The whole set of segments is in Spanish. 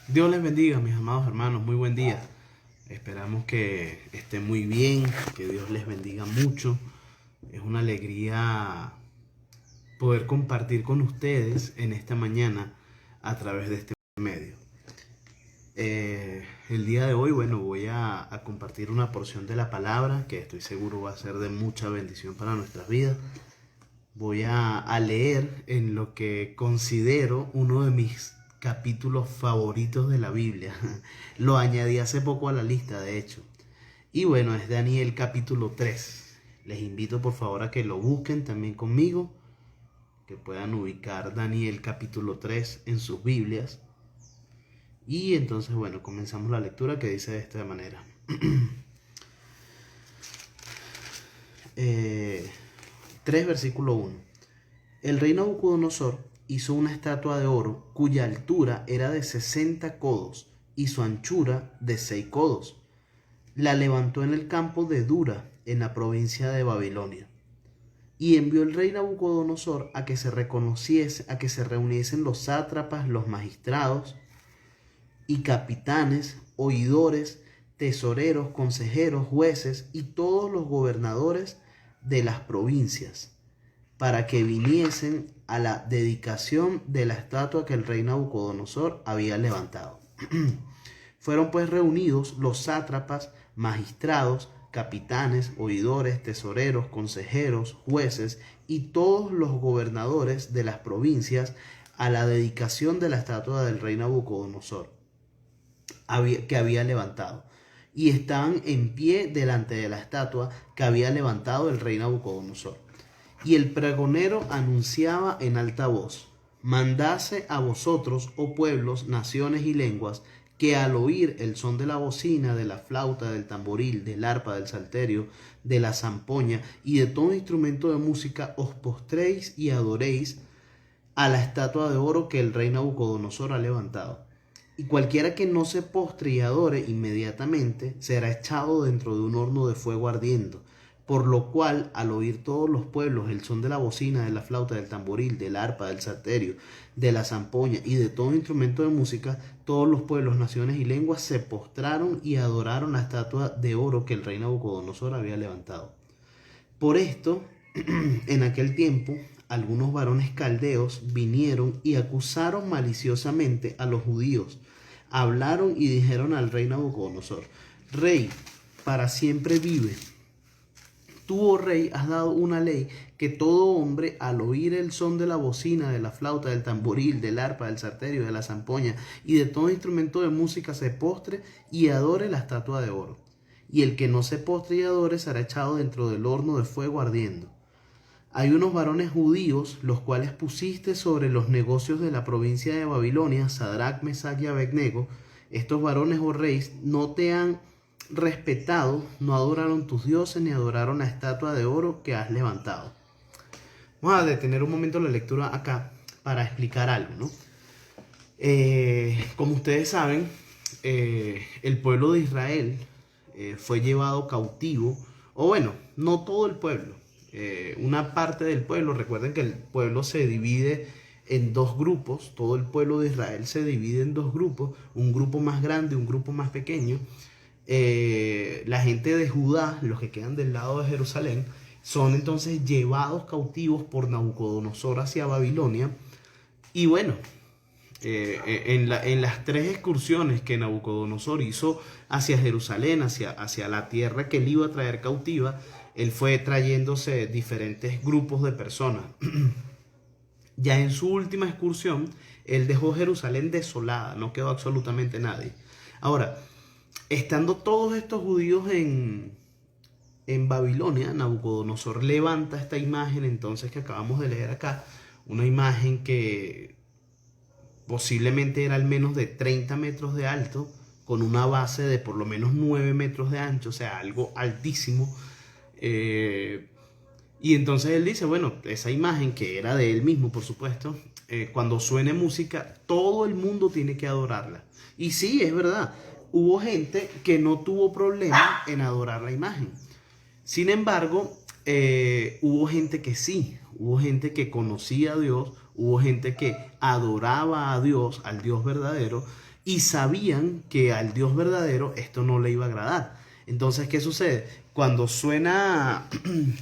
Dios les bendiga, mis amados hermanos, muy buen día. Esperamos que estén muy bien, que Dios les bendiga mucho. Es una alegría poder compartir con ustedes en esta mañana a través de este medio. El día de hoy, bueno, voy a compartir una porción de la palabra que estoy seguro va a ser de mucha bendición para nuestras vidas. Voy a leer en lo que considero uno de mis capítulos favoritos de la Biblia. Lo añadí hace poco a la lista, de hecho. Y bueno, es Daniel capítulo 3. Les invito por favor a que lo busquen también conmigo, que puedan ubicar Daniel capítulo 3 en sus Biblias. Y entonces, bueno, comenzamos la lectura que dice de esta manera. 3 versículo 1. El rey Nabucodonosor hizo una estatua de oro cuya altura era de 60 codos y su anchura de 6 codos. La levantó en el campo de Dura, en la provincia de Babilonia. Y envió el rey Nabucodonosor a que se reuniesen los sátrapas, los magistrados y capitanes, oidores, tesoreros, consejeros, jueces y todos los gobernadores de las provincias, para que viniesen a la dedicación de la estatua que el rey Nabucodonosor había levantado. Fueron pues reunidos los sátrapas, magistrados, capitanes, oidores, tesoreros, consejeros, jueces y todos los gobernadores de las provincias a la dedicación de la estatua del rey Nabucodonosor que había levantado. Y estaban en pie delante de la estatua que había levantado el rey Nabucodonosor. Y el pregonero anunciaba en alta voz: mandase a vosotros, oh pueblos, naciones y lenguas, que al oír el son de la bocina, de la flauta, del tamboril, del arpa, del salterio, de la zampoña y de todo instrumento de música, os postréis y adoréis a la estatua de oro que el rey Nabucodonosor ha levantado. Y cualquiera que no se postre y adore inmediatamente será echado dentro de un horno de fuego ardiendo. Por lo cual, al oír todos los pueblos el son de la bocina, de la flauta, del tamboril, del arpa, del salterio, de la zampoña y de todo instrumento de música, todos los pueblos, naciones y lenguas se postraron y adoraron la estatua de oro que el rey Nabucodonosor había levantado. Por esto, en aquel tiempo, algunos varones caldeos vinieron y acusaron maliciosamente a los judíos. Hablaron y dijeron al rey Nabucodonosor: Rey, para siempre vive. Tú, oh rey, has dado una ley que todo hombre, al oír el son de la bocina, de la flauta, del tamboril, del arpa, del salterio, de la zampoña y de todo instrumento de música, se postre y adore la estatua de oro. Y el que no se postre y adore será echado dentro del horno de fuego ardiendo. Hay unos varones judíos, los cuales pusiste sobre los negocios de la provincia de Babilonia, Sadrach, Mesach y Abednego. Estos varones, oh rey, no te han respetado, no adoraron tus dioses ni adoraron la estatua de oro que has levantado. Vamos a detener un momento la lectura acá para explicar algo, ¿no? Como ustedes saben, el pueblo de Israel fue llevado cautivo, o bueno, no todo el pueblo, una parte del pueblo. Recuerden que el pueblo se divide en dos grupos, todo el pueblo de Israel se divide en dos grupos, un grupo más grande, un grupo más pequeño. La gente de Judá, los que quedan del lado de Jerusalén, son entonces llevados cautivos por Nabucodonosor hacia Babilonia. Y bueno, en las 3 excursiones que Nabucodonosor hizo hacia Jerusalén, hacia la tierra que él iba a traer cautiva, él fue trayéndose diferentes grupos de personas. Ya en su última excursión, él dejó Jerusalén desolada, no quedó absolutamente nadie. Ahora, estando todos estos judíos en Babilonia, Nabucodonosor levanta esta imagen entonces que acabamos de leer acá, una imagen que posiblemente era al menos de 30 metros de alto, con una base de por lo menos 9 metros de ancho, o sea, algo altísimo. Y entonces él dice, bueno, esa imagen que era de él mismo, por supuesto, cuando suene música, todo el mundo tiene que adorarla. Y sí, es verdad, hubo gente que no tuvo problema en adorar la imagen. Sin embargo, hubo gente que sí, hubo gente que conocía a Dios, hubo gente que adoraba a Dios, al Dios verdadero, y sabían que al Dios verdadero esto no le iba a agradar. Entonces, ¿qué sucede? Cuando suena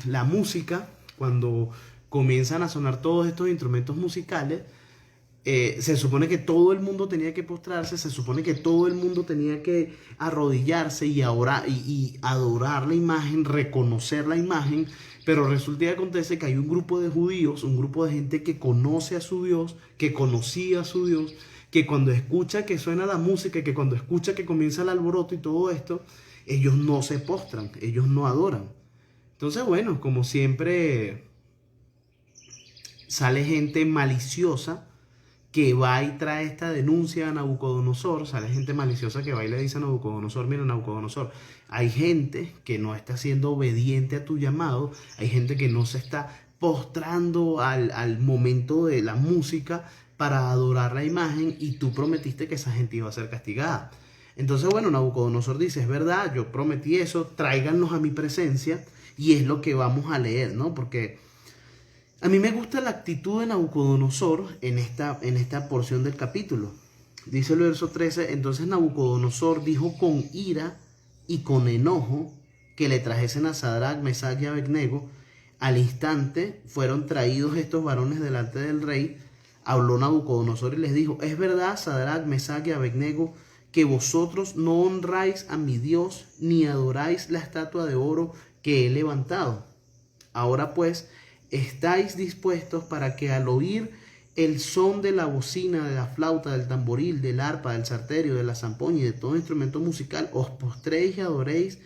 la música, cuando comienzan a sonar todos estos instrumentos musicales, se supone que todo el mundo tenía que postrarse, se supone que todo el mundo tenía que arrodillarse y adorar la imagen, reconocer la imagen, pero resulta y acontece que hay un grupo de judíos, un grupo de gente que conoce a su Dios, que conocía a su Dios, que cuando escucha que suena la música, que cuando escucha que comienza el alboroto y todo esto, ellos no se postran, ellos no adoran. Entonces, bueno, como siempre, sale gente maliciosa que va y trae esta denuncia a Nabucodonosor, sale gente maliciosa que va y le dice a Nabucodonosor, mira Nabucodonosor, hay gente que no está siendo obediente a tu llamado, hay gente que no se está postrando al momento de la música para adorar la imagen y tú prometiste que esa gente iba a ser castigada. Entonces, bueno, Nabucodonosor dice, es verdad, yo prometí eso, tráiganlos a mi presencia y es lo que vamos a leer, ¿no? Porque a mí me gusta la actitud de Nabucodonosor en esta porción del capítulo. Dice el verso 13, entonces Nabucodonosor dijo con ira y con enojo que le trajesen a Sadrach, Mesach y Abednego. Al instante fueron traídos estos varones delante del rey. Habló Nabucodonosor y les dijo, es verdad, Sadrach, Mesach y Abednego, que vosotros no honráis a mi Dios ni adoráis la estatua de oro que he levantado. Ahora pues, ¿estáis dispuestos para que al oír el son de la bocina, de la flauta, del tamboril, del arpa, del salterio, de la zampoña y de todo instrumento musical, os postréis y adoréis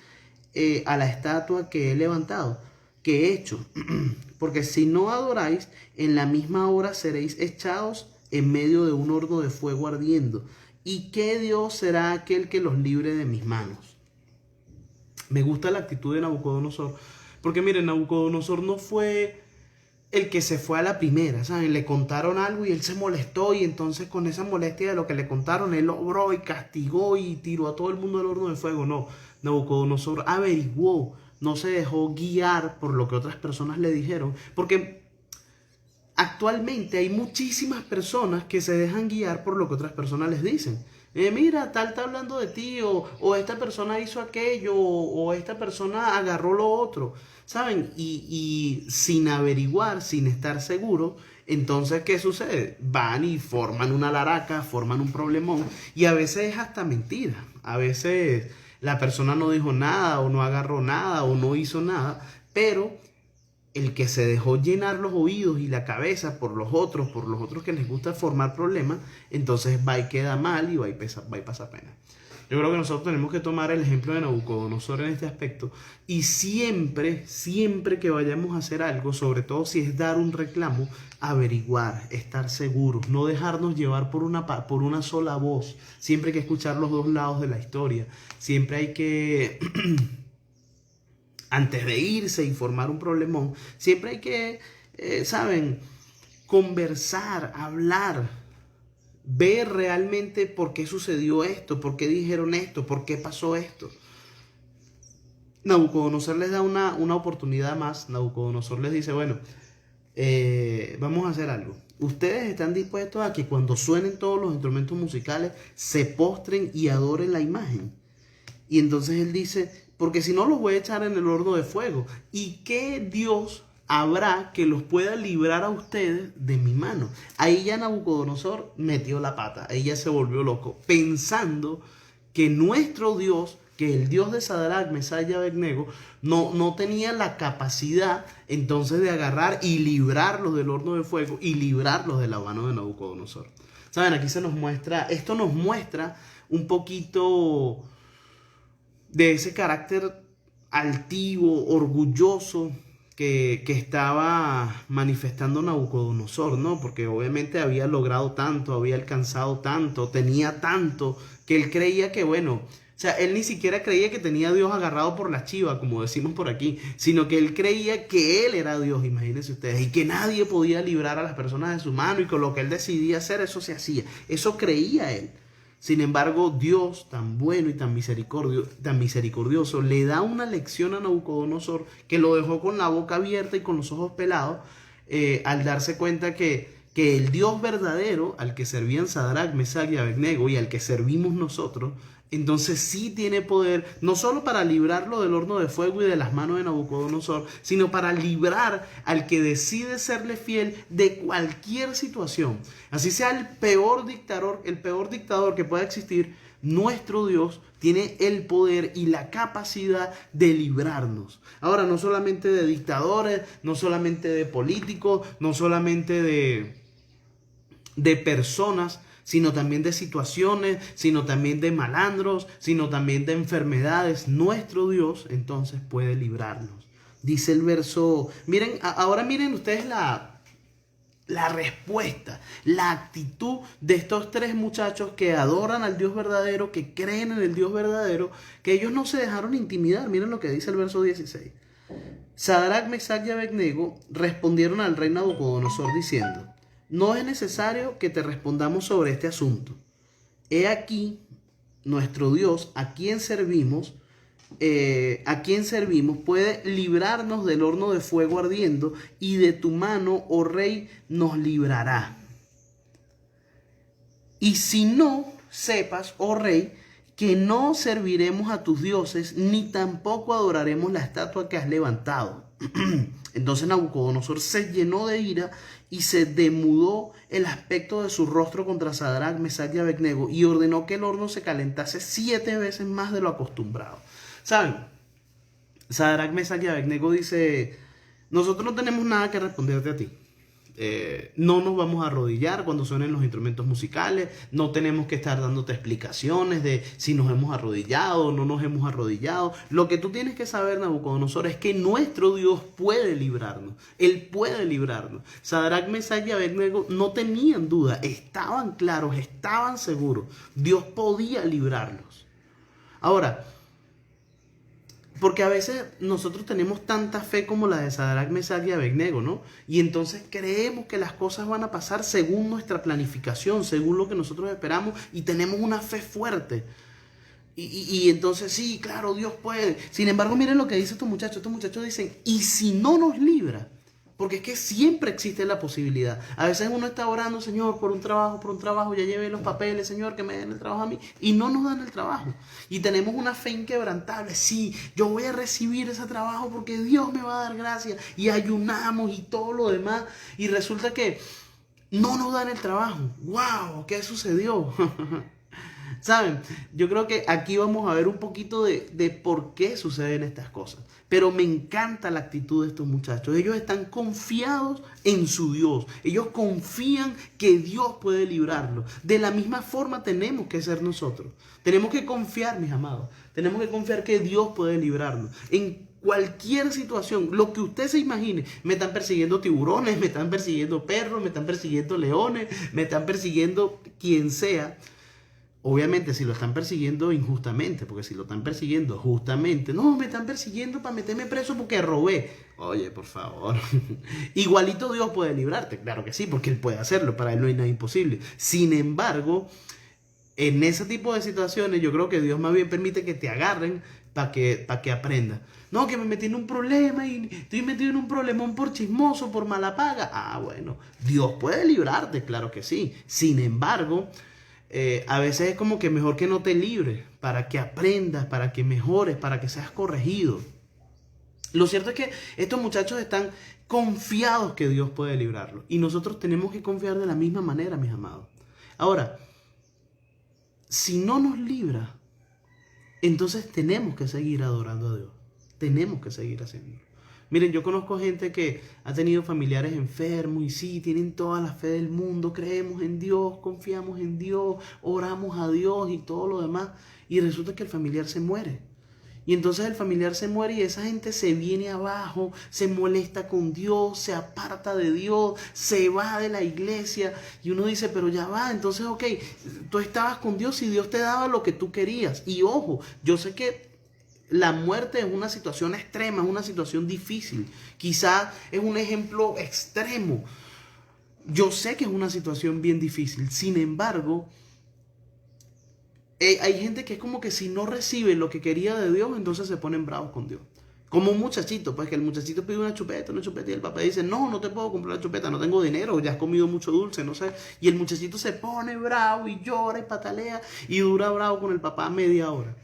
a la estatua que he levantado, que he hecho? Porque si no adoráis, en la misma hora seréis echados en medio de un horno de fuego ardiendo. ¿Y qué Dios será aquel que los libre de mis manos? Me gusta la actitud de Nabucodonosor, porque miren, Nabucodonosor no fue el que se fue a la primera, ¿saben? Le contaron algo y él se molestó y entonces con esa molestia de lo que le contaron, él obró y castigó y tiró a todo el mundo al horno de fuego. No, Nabucodonosor averiguó, no se dejó guiar por lo que otras personas le dijeron, porque actualmente hay muchísimas personas que se dejan guiar por lo que otras personas les dicen. Mira, tal está hablando de ti, o esta persona hizo aquello, o esta persona agarró lo otro, ¿saben? Y sin averiguar, sin estar seguro, entonces, ¿qué sucede? Van y forman una laraca, forman un problemón, y a veces es hasta mentira. A veces la persona no dijo nada, o no agarró nada, o no hizo nada, pero el que se dejó llenar los oídos y la cabeza por los otros que les gusta formar problemas, entonces va y queda mal y va y pasa pena. Yo creo que nosotros tenemos que tomar el ejemplo de Nabucodonosor en este aspecto y siempre que vayamos a hacer algo, sobre todo si es dar un reclamo, averiguar, estar seguros, no dejarnos llevar por una sola voz. Siempre hay que escuchar los dos lados de la historia. Siempre hay que antes de irse y formar un problemón, siempre hay que, ¿saben? Conversar, hablar, ver realmente por qué sucedió esto, por qué dijeron esto, por qué pasó esto. Nabucodonosor les da una oportunidad más. Nabucodonosor les dice, bueno, vamos a hacer algo. Ustedes están dispuestos a que cuando suenen todos los instrumentos musicales se postren y adoren la imagen. Y entonces él dice, porque si no los voy a echar en el horno de fuego. ¿Y qué Dios habrá que los pueda librar a ustedes de mi mano? Ahí ya Nabucodonosor metió la pata, ahí ya se volvió loco, pensando que nuestro Dios, que el Dios de Sadrach, Mesach y Abednego, no tenía la capacidad entonces de agarrar y librarlos del horno de fuego y librarlos de la mano de Nabucodonosor. Saben, aquí esto nos muestra un poquito de ese carácter altivo, orgulloso que estaba manifestando Nabucodonosor, ¿no? Porque obviamente había logrado tanto, había alcanzado tanto, tenía tanto, que él creía que, bueno, o sea, él ni siquiera creía que tenía a Dios agarrado por la chiva, como decimos por aquí, sino que él creía que él era Dios, imagínense ustedes, y que nadie podía librar a las personas de su mano, y con lo que él decidía hacer, eso se hacía. Eso creía él. Sin embargo, Dios, tan bueno y tan misericordioso, le da una lección a Nabucodonosor que lo dejó con la boca abierta y con los ojos pelados al darse cuenta que que el Dios verdadero al que servían Sadrach, Mesach y Abednego y al que servimos nosotros, entonces sí tiene poder, no solo para librarlo del horno de fuego y de las manos de Nabucodonosor, sino para librar al que decide serle fiel de cualquier situación. Así sea el peor dictador que pueda existir, nuestro Dios tiene el poder y la capacidad de librarnos. Ahora, no solamente de dictadores, no solamente de políticos, no solamente de personas, sino también de situaciones, sino también de malandros, sino también de enfermedades. Nuestro Dios entonces puede librarnos. Dice el verso, miren, ahora miren ustedes la respuesta, la actitud de estos tres muchachos que adoran al Dios verdadero, que creen en el Dios verdadero, que ellos no se dejaron intimidar. Miren lo que dice el verso 16. Sadrach, Mesach y Abednego respondieron al rey Nabucodonosor diciendo: no es necesario que te respondamos sobre este asunto. He aquí nuestro Dios, a quien servimos, puede librarnos del horno de fuego ardiendo, y de tu mano, oh rey, nos librará. Y si no, sepas, oh rey, que no serviremos a tus dioses, ni tampoco adoraremos la estatua que has levantado. Entonces Nabucodonosor se llenó de ira y se demudó el aspecto de su rostro contra Sadrach, Mesach y Abednego, y ordenó que el horno se calentase 7 veces más de lo acostumbrado. ¿Saben? Sadrach, Mesach y Abednego dice: nosotros no tenemos nada que responderte a ti. No nos vamos a arrodillar cuando suenen los instrumentos musicales, no tenemos que estar dándote explicaciones de si nos hemos arrodillado o no nos hemos arrodillado. Lo que tú tienes que saber, Nabucodonosor, es que nuestro Dios puede librarnos. Él puede librarnos. Sadrach, Mesach y Abednego no tenían duda, estaban claros, estaban seguros. Dios podía librarlos. Ahora, porque a veces nosotros tenemos tanta fe como la de Sadrach, Mesach y Abednego, ¿no? Y entonces creemos que las cosas van a pasar según nuestra planificación, según lo que nosotros esperamos, y tenemos una fe fuerte. Y entonces sí, claro, Dios puede. Sin embargo, miren lo que dicen estos muchachos. Estos muchachos dicen: ¿y si no nos libra? Porque es que siempre existe la posibilidad. A veces uno está orando: Señor, por un trabajo, ya llevé los papeles, Señor, que me den el trabajo a mí. Y no nos dan el trabajo. Y tenemos una fe inquebrantable: sí, yo voy a recibir ese trabajo porque Dios me va a dar gracia. Y ayunamos y todo lo demás. Y resulta que no nos dan el trabajo. ¡Wow! ¿Qué sucedió? ¿Saben? Yo creo que aquí vamos a ver un poquito de por qué suceden estas cosas. Pero me encanta la actitud de estos muchachos. Ellos están confiados en su Dios. Ellos confían que Dios puede librarlos. De la misma forma tenemos que ser nosotros. Tenemos que confiar, mis amados. Tenemos que confiar que Dios puede librarnos. En cualquier situación, lo que usted se imagine. Me están persiguiendo tiburones, me están persiguiendo perros, me están persiguiendo leones, me están persiguiendo quien sea. Obviamente, si lo están persiguiendo injustamente, porque si lo están persiguiendo justamente, no, me están persiguiendo para meterme preso porque robé. Oye, por favor. Igualito Dios puede librarte, claro que sí, porque Él puede hacerlo, para Él no hay nada imposible. Sin embargo, en ese tipo de situaciones, yo creo que Dios más bien permite que te agarren para que aprendas. No, que me metí en un problema y estoy metido en un problemón por chismoso, por mala paga. Ah, bueno, Dios puede librarte, claro que sí. Sin embargo, a veces es como que mejor que no te libres, para que aprendas, para que mejores, para que seas corregido. Lo cierto es que estos muchachos están confiados que Dios puede librarlos. Y nosotros tenemos que confiar de la misma manera, mis amados. Ahora, si no nos libra, entonces tenemos que seguir adorando a Dios. Tenemos que seguir haciéndolo. Miren, yo conozco gente que ha tenido familiares enfermos y sí, tienen toda la fe del mundo, creemos en Dios, confiamos en Dios, oramos a Dios y todo lo demás. Y resulta que el familiar se muere. Y entonces el familiar se muere y esa gente se viene abajo, se molesta con Dios, se aparta de Dios, se va de la iglesia. Y uno dice, pero ya va, entonces ok, tú estabas con Dios y Dios te daba lo que tú querías. Y ojo, yo sé que la muerte es una situación extrema, es una situación difícil. Quizás es un ejemplo extremo. Yo sé que es una situación bien difícil. Sin embargo, hay gente que es como que si no recibe lo que quería de Dios, entonces se ponen bravos con Dios. Como un muchachito, pues que el muchachito pide una chupeta, y el papá dice, no, no te puedo comprar la chupeta, no tengo dinero, ya has comido mucho dulce, no sé. Y el muchachito se pone bravo y llora y patalea y dura bravo con el papá media hora.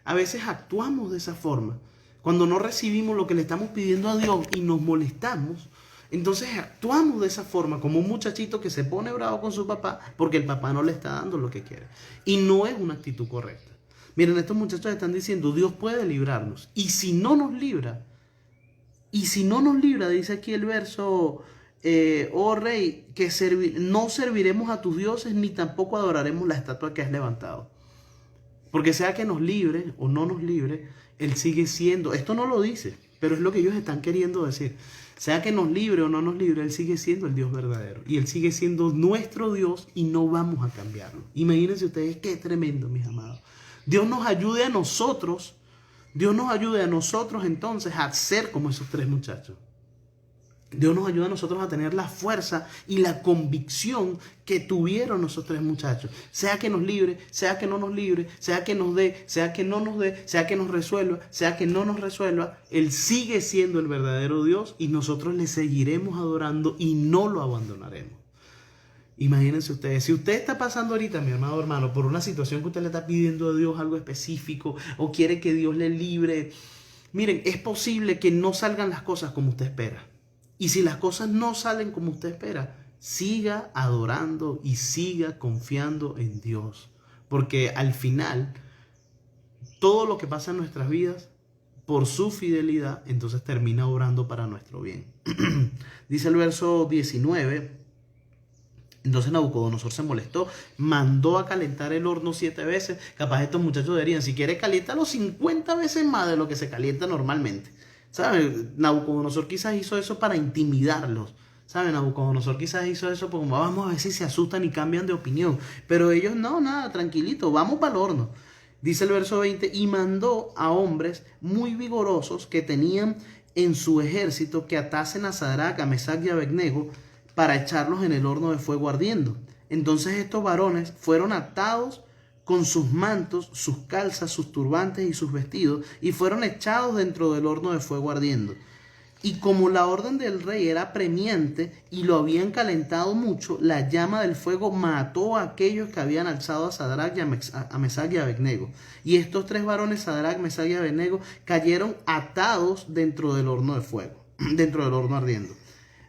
A veces actuamos de esa forma. Cuando no recibimos lo que le estamos pidiendo a Dios y nos molestamos, entonces actuamos de esa forma, como un muchachito que se pone bravo con su papá porque el papá no le está dando lo que quiere. Y no es una actitud correcta. Miren, estos muchachos están diciendo, Dios puede librarnos. Y si no nos libra, dice aquí el verso, oh rey, que no serviremos a tus dioses ni tampoco adoraremos la estatua que has levantado. Porque sea que nos libre o no nos libre, Él sigue siendo, esto no lo dice, pero es lo que ellos están queriendo decir. Sea que nos libre o no nos libre, Él sigue siendo el Dios verdadero. Y Él sigue siendo nuestro Dios y no vamos a cambiarlo. Imagínense ustedes qué tremendo, mis amados. Dios nos ayude a nosotros entonces a ser como esos tres muchachos. Dios nos ayuda a nosotros a tener la fuerza y la convicción que tuvieron esos tres muchachos. Sea que nos libre, sea que no nos libre, sea que nos dé, sea que no nos dé, sea que nos resuelva, sea que no nos resuelva. Él sigue siendo el verdadero Dios y nosotros le seguiremos adorando y no lo abandonaremos. Imagínense ustedes, si usted está pasando ahorita, mi amado hermano, por una situación que usted le está pidiendo a Dios algo específico o quiere que Dios le libre, miren, es posible que no salgan las cosas como usted espera. Y si las cosas no salen como usted espera, siga adorando y siga confiando en Dios. Porque al final, todo lo que pasa en nuestras vidas, por su fidelidad, entonces termina obrando para nuestro bien. Dice el verso 19, entonces Nabucodonosor se molestó, mandó a calentar el horno 7 veces. Capaz estos muchachos dirían, si quiere caliéntalo 50 veces más de lo que se calienta normalmente. ¿Saben? Nabucodonosor quizás hizo eso para intimidarlos. ¿Saben? Nabucodonosor quizás hizo eso porque vamos a ver si se asustan y cambian de opinión. Pero ellos no, nada, tranquilito, vamos para el horno. Dice el verso 20, y mandó a hombres muy vigorosos que tenían en su ejército que atasen a Sadrach, a Mesach y a Abednego para echarlos en el horno de fuego ardiendo. Entonces estos varones fueron atados con sus mantos, sus calzas, sus turbantes y sus vestidos, y fueron echados dentro del horno de fuego ardiendo. Y como la orden del rey era apremiante y lo habían calentado mucho, la llama del fuego mató a aquellos que habían alzado a Sadrach, a Mesach y a Abednego. Y estos tres varones, Sadrach, Mesach y Abednego, cayeron atados dentro del horno de fuego, dentro del horno ardiendo.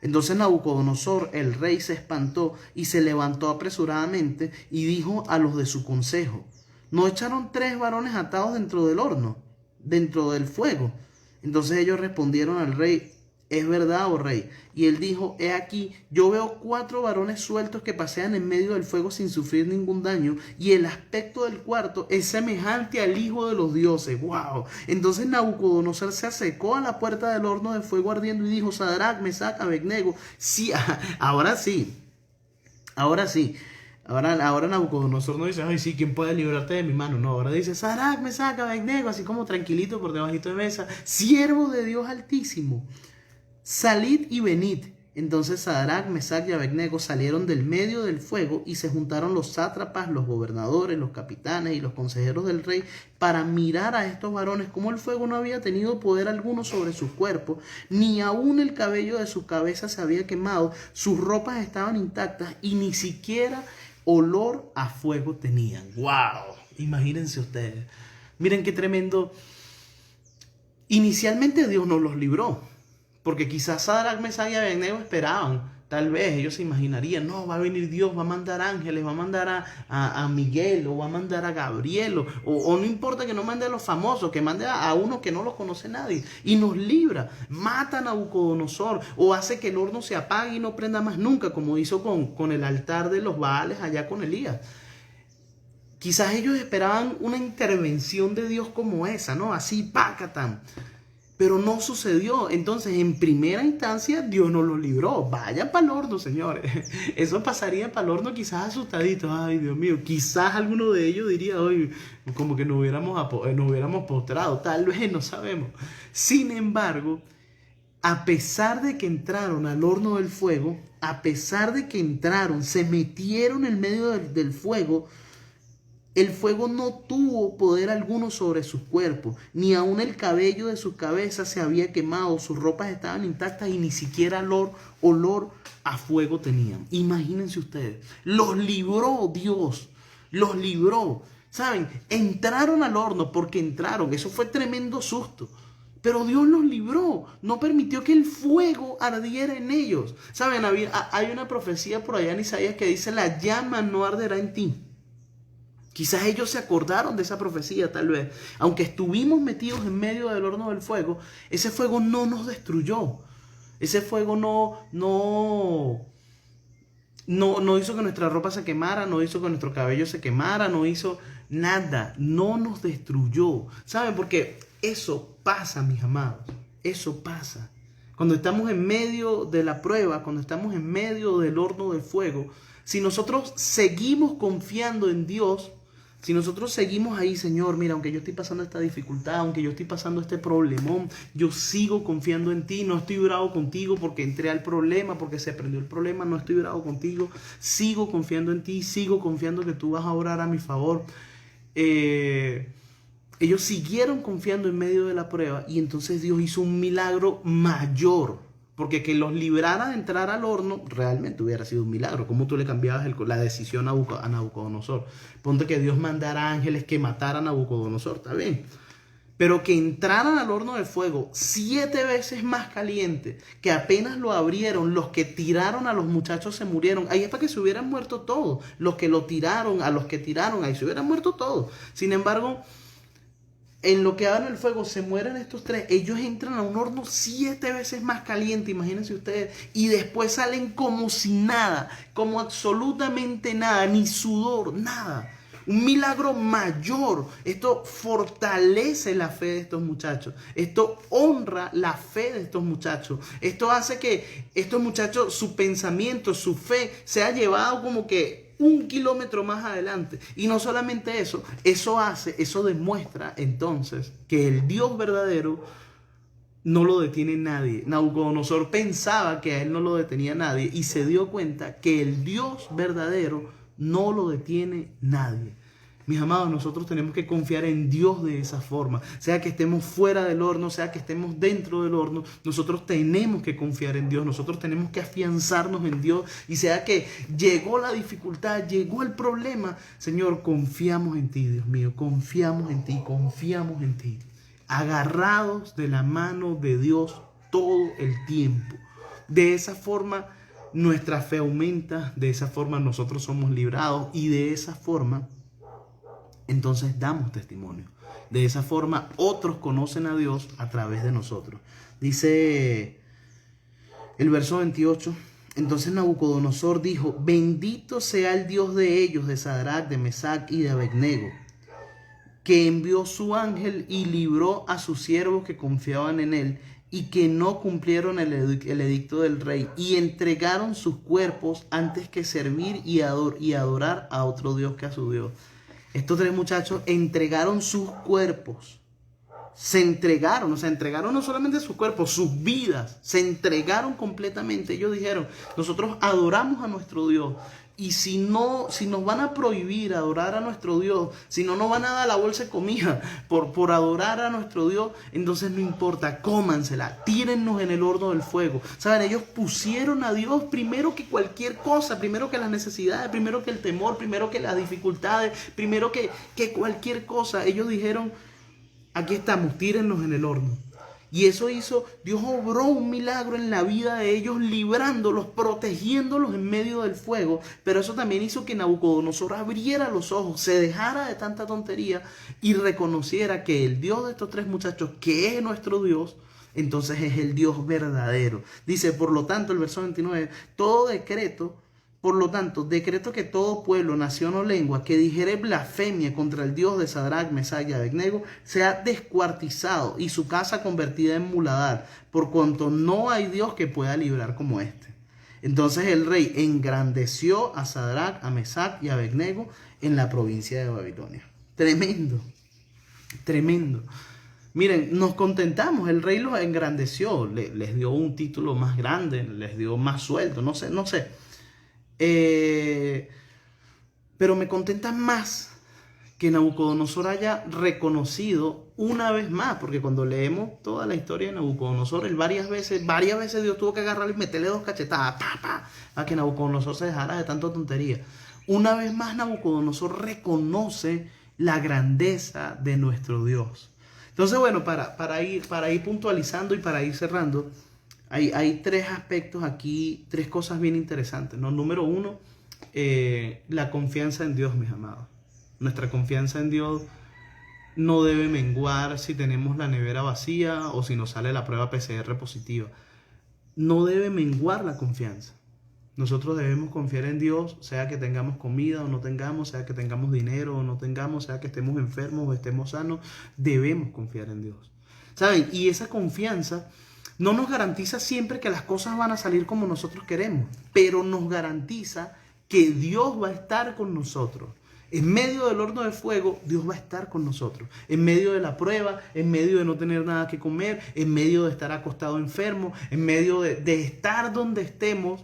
Entonces Nabucodonosor, el rey, se espantó y se levantó apresuradamente y dijo a los de su consejo, ¿no echaron tres varones atados dentro del horno, dentro del fuego? Entonces ellos respondieron al rey, es verdad, oh rey. Y él dijo, he aquí, yo veo 4 varones sueltos que pasean en medio del fuego sin sufrir ningún daño, y el aspecto del cuarto es semejante al hijo de los dioses. ¡Wow! Entonces Nabucodonosor se acercó a la puerta del horno de fuego ardiendo y dijo, Sadrach, Mesach, Abednego, sí, ahora sí, ahora sí. Ahora Nabucodonosor no dice, ay, sí, ¿quién puede librarte de mi mano? No, ahora dice, Sadrach, Mesach, Abednego, así como tranquilito por debajito de mesa, siervo de Dios Altísimo, salid y venid. Entonces Sadrach, Mesach y Abednego salieron del medio del fuego y se juntaron los sátrapas, los gobernadores, los capitanes y los consejeros del rey para mirar a estos varones como el fuego no había tenido poder alguno sobre sus cuerpos, ni aún el cabello de sus cabezas se había quemado, sus ropas estaban intactas y ni siquiera olor a fuego tenían. ¡Wow! Imagínense ustedes. Miren qué tremendo. Inicialmente Dios no los libró, porque quizás Sadrach, Mesach y Abednego esperaban. Tal vez ellos se imaginarían, no, va a venir Dios, va a mandar ángeles, va a mandar a Miguel, o va a mandar a Gabriel, o no importa que no mande a los famosos, que mande a uno que no los conoce nadie, y nos libra, mata a Nabucodonosor, o hace que el horno se apague y no prenda más nunca, como hizo con el altar de los Baales allá con Elías. Quizás ellos esperaban una intervención de Dios como esa, ¿no? Así, pácatan. Pero no sucedió. Entonces, en primera instancia, Dios nos lo libró. Vayan para el horno, señores. Eso pasaría para el horno quizás asustaditos. Ay, Dios mío. Quizás alguno de ellos diría, hoy como que nos hubiéramos postrado. Tal vez, no sabemos. Sin embargo, a pesar de que entraron al horno del fuego, a pesar de que entraron, se metieron en medio del fuego, El fuego no tuvo poder alguno sobre sus cuerpos, ni aun el cabello de sus cabezas se había quemado, sus ropas estaban intactas y ni siquiera olor a fuego tenían. Imagínense ustedes, los libró Dios, los libró. ¿Saben? Entraron al horno porque entraron, eso fue tremendo susto. Pero Dios los libró, no permitió que el fuego ardiera en ellos. ¿Saben? Hay una profecía por allá en Isaías que dice, la llama no arderá en ti. Quizás ellos se acordaron de esa profecía, tal vez. Aunque estuvimos metidos en medio del horno del fuego, ese fuego no nos destruyó. Ese fuego no hizo que nuestra ropa se quemara, no hizo que nuestro cabello se quemara, no hizo nada, no nos destruyó. ¿Saben? Porque eso pasa, mis amados, eso pasa. Cuando estamos en medio de la prueba, cuando estamos en medio del horno del fuego, si nosotros seguimos confiando en Dios, si nosotros seguimos ahí, Señor, mira, aunque yo estoy pasando esta dificultad, aunque yo estoy pasando este problemón, yo sigo confiando en ti, no estoy bravo contigo porque entré al problema, porque se prendió el problema, no estoy bravo contigo, sigo confiando en ti, sigo confiando que tú vas a orar a mi favor. Ellos siguieron confiando en medio de la prueba y entonces Dios hizo un milagro mayor. Porque que los librara de entrar al horno realmente hubiera sido un milagro. ¿Cómo tú le cambiabas la decisión a Nabucodonosor? Ponte que Dios mandara ángeles que mataran a Nabucodonosor, está bien. Pero que entraran al horno de fuego 7 veces más caliente, que apenas lo abrieron, los que tiraron a los muchachos se murieron. Ahí es para que se hubieran muerto todos. Los que lo tiraron, a los que tiraron, ahí se hubieran muerto todos. Sin embargo, en lo que abren el fuego se mueren estos 3. Ellos entran a un horno 7 veces más caliente, imagínense ustedes. Y después salen como si nada, como absolutamente nada, ni sudor, nada. Un milagro mayor. Esto fortalece la fe de estos muchachos. Esto honra la fe de estos muchachos. Esto hace que estos muchachos, su pensamiento, su fe, sea llevado como que 1 kilómetro más adelante. Y no solamente eso, eso demuestra entonces que el Dios verdadero no lo detiene nadie. Nabucodonosor pensaba que a él no lo detenía nadie y se dio cuenta que el Dios verdadero no lo detiene nadie. Mis amados, nosotros tenemos que confiar en Dios de esa forma. Sea que estemos fuera del horno, sea que estemos dentro del horno, nosotros tenemos que confiar en Dios. Nosotros tenemos que afianzarnos en Dios. Y sea que llegó la dificultad, llegó el problema, Señor, confiamos en ti, Dios mío. Confiamos en ti, confiamos en ti. Agarrados de la mano de Dios todo el tiempo. De esa forma nuestra fe aumenta, de esa forma nosotros somos librados y de esa forma entonces damos testimonio. De esa forma otros conocen a Dios a través de nosotros. Dice el verso 28. Entonces Nabucodonosor dijo: bendito sea el Dios de ellos, de Sadrach, de Mesach y de Abednego, que envió su ángel y libró a sus siervos que confiaban en él y que no cumplieron el edicto del rey y entregaron sus cuerpos antes que servir y adorar a otro Dios que a su Dios. Estos 3 muchachos entregaron sus cuerpos. Se entregaron, o sea, entregaron no solamente sus cuerpos, sus vidas. Se entregaron completamente. Ellos dijeron: nosotros adoramos a nuestro Dios. Y si nos van a prohibir adorar a nuestro Dios, si no nos van a dar la bolsa de comida por adorar a nuestro Dios, entonces no importa, cómansela, tírennos en el horno del fuego. ¿Saben? Ellos pusieron a Dios primero que cualquier cosa, primero que las necesidades, primero que el temor, primero que las dificultades, primero que cualquier cosa. Ellos dijeron: aquí estamos, tírennos en el horno. Y eso hizo, Dios obró un milagro en la vida de ellos, librándolos, protegiéndolos en medio del fuego. Pero eso también hizo que Nabucodonosor abriera los ojos, se dejara de tanta tontería y reconociera que el Dios de estos 3 muchachos, que es nuestro Dios, entonces es el Dios verdadero. Dice, por lo tanto, el verso 29, por lo tanto, decreto que todo pueblo, nación o lengua que dijere blasfemia contra el Dios de Sadrach, Mesach y Abednego sea descuartizado y su casa convertida en muladar, por cuanto no hay Dios que pueda librar como este. Entonces el rey engrandeció a Sadrach, a Mesach y a Abednego en la provincia de Babilonia. Tremendo, tremendo. Miren, nos contentamos, el rey los engrandeció, les dio un título más grande, les dio más sueldo, no sé. Pero me contenta más que Nabucodonosor haya reconocido una vez más, porque cuando leemos toda la historia de Nabucodonosor, él varias veces Dios tuvo que agarrarle y meterle 2 cachetadas, para que Nabucodonosor se dejara de tanta tontería. Una vez más Nabucodonosor reconoce la grandeza de nuestro Dios. Entonces, bueno, para ir puntualizando y para ir cerrando, hay 3 aspectos aquí, 3 cosas bien interesantes, ¿no? Número 1, la confianza en Dios, mis amados. Nuestra confianza en Dios no debe menguar si tenemos la nevera vacía o si nos sale la prueba PCR positiva. No debe menguar la confianza. Nosotros debemos confiar en Dios, sea que tengamos comida o no tengamos, sea que tengamos dinero o no tengamos, sea que estemos enfermos o estemos sanos, debemos confiar en Dios. ¿Saben? Y esa confianza no nos garantiza siempre que las cosas van a salir como nosotros queremos, pero nos garantiza que Dios va a estar con nosotros. En medio del horno de fuego, Dios va a estar con nosotros. En medio de la prueba, en medio de no tener nada que comer, en medio de estar acostado enfermo, en medio de estar donde estemos.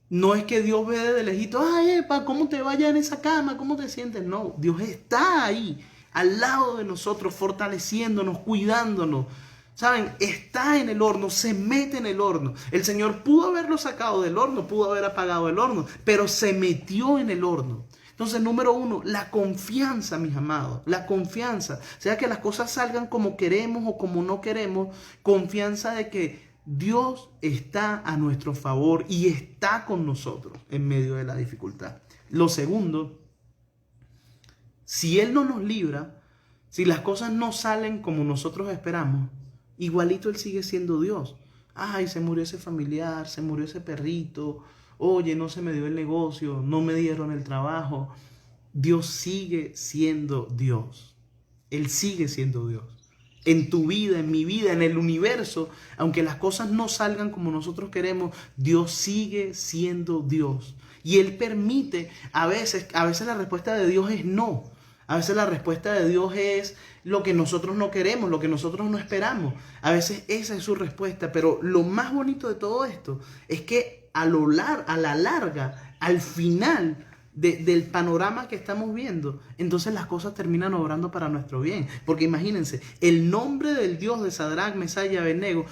No es que Dios ve de lejito, ay, epa, ¿cómo te vayas en esa cama? ¿Cómo te sientes? No, Dios está ahí, al lado de nosotros, fortaleciéndonos, cuidándonos. ¿Saben? Está en el horno, se mete en el horno. El Señor pudo haberlo sacado del horno, pudo haber apagado el horno, pero se metió en el horno. Entonces, número 1, la confianza, mis amados, la confianza. Sea que las cosas salgan como queremos o como no queremos, confianza de que Dios está a nuestro favor y está con nosotros en medio de la dificultad. Lo segundo, si Él no nos libra, si las cosas no salen como nosotros esperamos, igualito Él sigue siendo Dios. Ay, se murió ese familiar, se murió ese perrito, oye, no se me dio el negocio, no me dieron el trabajo. Dios sigue siendo Dios. Él sigue siendo Dios. En tu vida, en mi vida, en el universo, aunque las cosas no salgan como nosotros queremos, Dios sigue siendo Dios. Y Él permite, a veces la respuesta de Dios es no. A veces la respuesta de Dios es lo que nosotros no queremos, lo que nosotros no esperamos. A veces esa es su respuesta, pero lo más bonito de todo esto es que a la larga, al final del panorama que estamos viendo, entonces las cosas terminan obrando para nuestro bien. Porque imagínense, el nombre del Dios de Sadrach, Mesach y Abednego,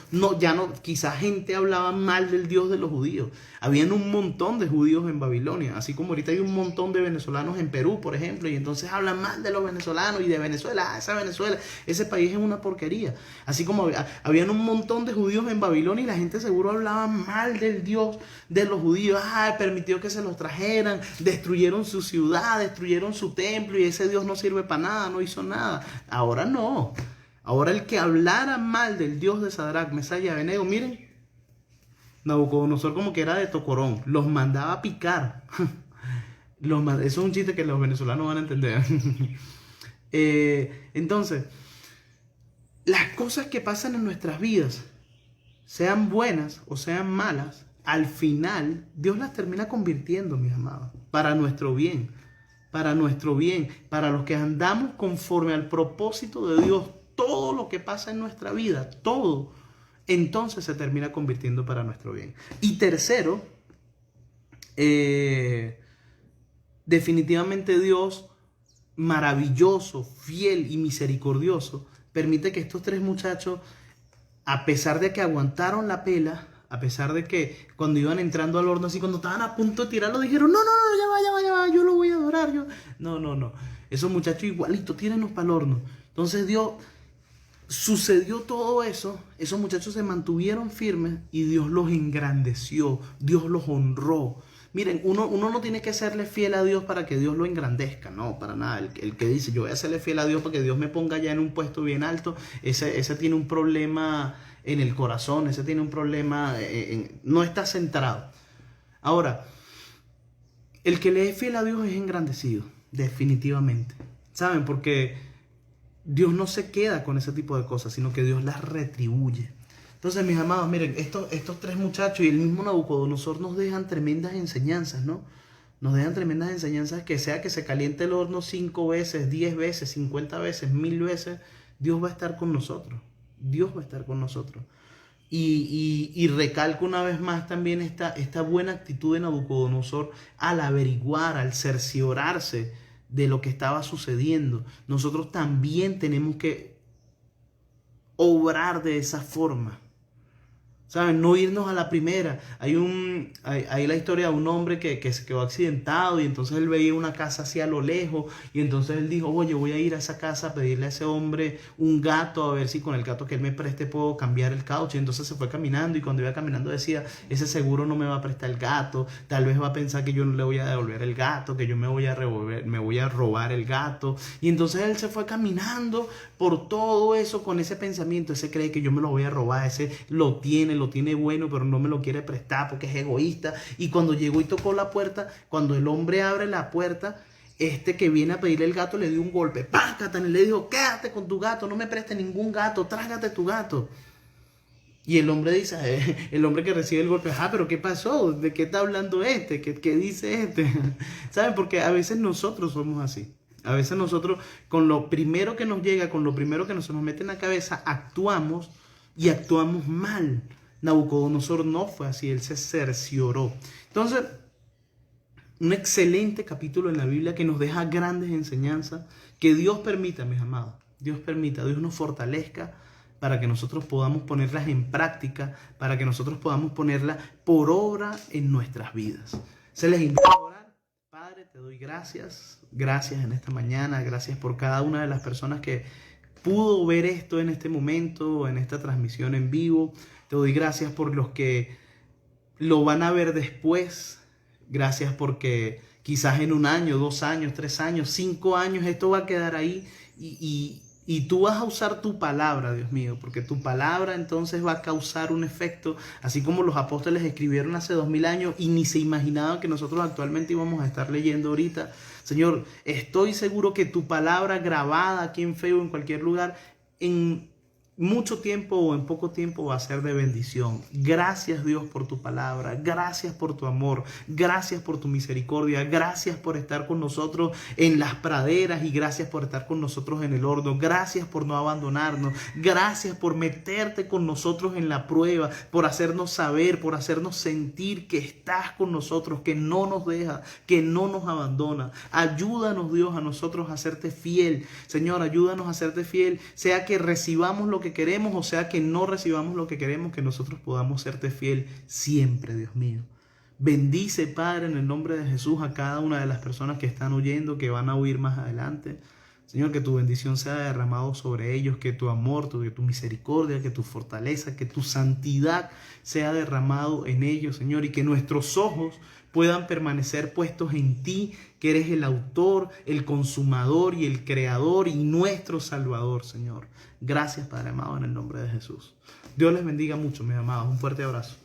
quizás gente hablaba mal del Dios de los judíos. Habían un montón de judíos en Babilonia, así como ahorita hay un montón de venezolanos en Perú, por ejemplo, y entonces hablan mal de los venezolanos y de Venezuela. Venezuela, ese país es una porquería. Así como habían un montón de judíos en Babilonia y la gente seguro hablaba mal del Dios de los judíos. Permitió que se los trajeran, destruyeron su ciudad, destruyeron su templo y ese Dios no sirve para nada, no hizo nada. Ahora no. Ahora el que hablara mal del Dios de Sadrach, Mesach y Abednego, miren, Nabucodonosor como que era de Tocorón, los mandaba a picar. Eso es un chiste que los venezolanos van a entender. Entonces, las cosas que pasan en nuestras vidas, sean buenas o sean malas, al final Dios las termina convirtiendo, mis amados, para nuestro bien, para nuestro bien, para los que andamos conforme al propósito de Dios. Todo lo que pasa en nuestra vida, todo, entonces se termina convirtiendo para nuestro bien. Y tercero, definitivamente Dios, maravilloso, fiel y misericordioso, permite que estos 3 muchachos, a pesar de que aguantaron la pela, a pesar de que cuando iban entrando al horno, así cuando estaban a punto de tirarlo, dijeron, no, ya va, yo lo voy a adorar. No. Esos muchachos igualitos, tírenos para el horno. Entonces sucedió todo eso, esos muchachos se mantuvieron firmes y Dios los engrandeció, Dios los honró. Miren, uno no tiene que serle fiel a Dios para que Dios lo engrandezca, no, para nada. El que dice, yo voy a serle fiel a Dios para que Dios me ponga ya en un puesto bien alto, ese tiene un problema en el corazón, ese tiene un problema, no está centrado. Ahora, el que le es fiel a Dios es engrandecido, definitivamente. ¿Saben? Porque Dios no se queda con ese tipo de cosas, sino que Dios las retribuye. Entonces, mis amados, miren, estos 3 muchachos y el mismo Nabucodonosor nos dejan tremendas enseñanzas, ¿no? Nos dejan tremendas enseñanzas, que sea que se caliente el horno 5 veces, 10 veces, 50 veces, 1000 veces, Dios va a estar con nosotros. Dios va a estar con nosotros. Y recalco una vez más también esta buena actitud de Nabucodonosor al averiguar, al cerciorarse de lo que estaba sucediendo. Nosotros también tenemos que obrar de esa forma. ¿Saben? No irnos a la primera. Hay la historia de un hombre que se quedó accidentado y entonces él veía una casa así a lo lejos y entonces él dijo, oye, voy a ir a esa casa a pedirle a ese hombre un gato, a ver si con el gato que él me preste puedo cambiar el caucho. Y entonces se fue caminando y cuando iba caminando decía, ese seguro no me va a prestar el gato, tal vez va a pensar que yo no le voy a devolver el gato, que yo me voy a robar el gato. Y entonces él se fue caminando por todo eso con ese pensamiento. Ese cree que yo me lo voy a robar, ese lo tiene bueno, pero no me lo quiere prestar porque es egoísta. Y cuando llegó y tocó la puerta, cuando el hombre abre la puerta, este que viene a pedirle el gato le dio un golpe, ¡pácata! Y le dijo, quédate con tu gato, no me prestes ningún gato, trágate tu gato. Y el hombre dice, el hombre que recibe el golpe, pero ¿qué pasó? ¿De qué está hablando este? ¿Qué dice este? ¿Saben? Porque a veces nosotros somos así. A veces nosotros, con lo primero que nos llega, con lo primero que se nos mete en la cabeza, actuamos y actuamos mal. Nabucodonosor no fue así, él se cercioró. Entonces, un excelente capítulo en la Biblia que nos deja grandes enseñanzas, que Dios permita, mis amados, Dios nos fortalezca para que nosotros podamos ponerlas en práctica, para que nosotros podamos ponerlas por obra en nuestras vidas. Se les invita a orar. Padre, te doy gracias en esta mañana, gracias por cada una de las personas que pudo ver esto en este momento, en esta transmisión en vivo. Te doy gracias por los que lo van a ver después. Gracias porque quizás en 1 año, 2 años, 3 años, 5 años esto va a quedar ahí y tú vas a usar tu palabra, Dios mío, porque tu palabra entonces va a causar un efecto, así como los apóstoles escribieron hace 2000 años y ni se imaginaban que nosotros actualmente íbamos a estar leyendo ahorita. Señor, estoy seguro que tu palabra grabada aquí en Facebook, en cualquier lugar, en mucho tiempo o en poco tiempo va a ser de bendición. Gracias, Dios, por tu palabra. Gracias por tu amor. Gracias por tu misericordia. Gracias por estar con nosotros en las praderas y gracias por estar con nosotros en el horno. Gracias por no abandonarnos. Gracias por meterte con nosotros en la prueba, por hacernos saber, por hacernos sentir que estás con nosotros, que no nos dejas, que no nos abandona. Ayúdanos, Dios, a nosotros a serte fiel. Señor, ayúdanos a serte fiel, sea que recibamos lo que queremos o sea que no recibamos lo que queremos, que nosotros podamos serte fiel siempre, Dios mío. Bendice, Padre, en el nombre de Jesús a cada una de las personas que están oyendo, que van a oír más adelante. Señor, que tu bendición sea derramado sobre ellos, que tu amor, que tu misericordia, que tu fortaleza, que tu santidad sea derramado en ellos, Señor, y que nuestros ojos puedan permanecer puestos en ti, que eres el autor, el consumador y el creador y nuestro salvador, Señor. Gracias, Padre amado, en el nombre de Jesús. Dios les bendiga mucho, mis amados. Un fuerte abrazo.